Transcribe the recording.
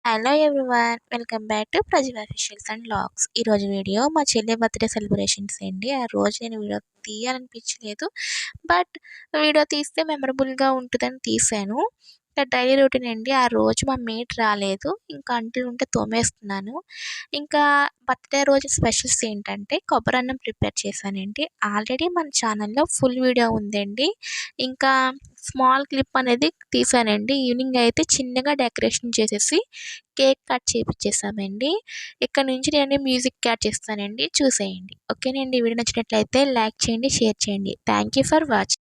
Hello everyone, welcome back to ప్రజల officials and vlogs. ఈరోజు video మా చెల్లి బర్త్డే సెలబ్రేషన్స్ అండి. ఆ రోజు నేను వీడియో తీయాలనిపించలేదు, బట్ వీడియో తీస్తే మెమరబుల్గా ఉంటుందని తీసాను. ఇంకా డైలీ రొటీన్ అండి. ఆ రోజు మా మేట్ రాలేదు, ఇంకా అంట్లు ఉంటే తోమేస్తున్నాను. ఇంకా బర్త్డే రోజు స్పెషల్స్ ఏంటంటే కొబ్బరన్నం ప్రిపేర్ చేశానండి. ఆల్రెడీ మన ఛానల్లో ఫుల్ వీడియో ఉందండి. ఇంకా స్మాల్ క్లిప్ అనేది తీసానండి. ఈవినింగ్ అయితే చిన్నగా డెకరేషన్ చేసేసి కేక్ కట్ చేపించేసామండి. ఇక్కడ నుంచి నేను మ్యూజిక్ యాడ్ చేస్తానండి, చూసేయండి. ఓకేనండి. వీడియో నచ్చినట్లయితే లైక్ చేయండి, షేర్ చేయండి. Thank you for watching.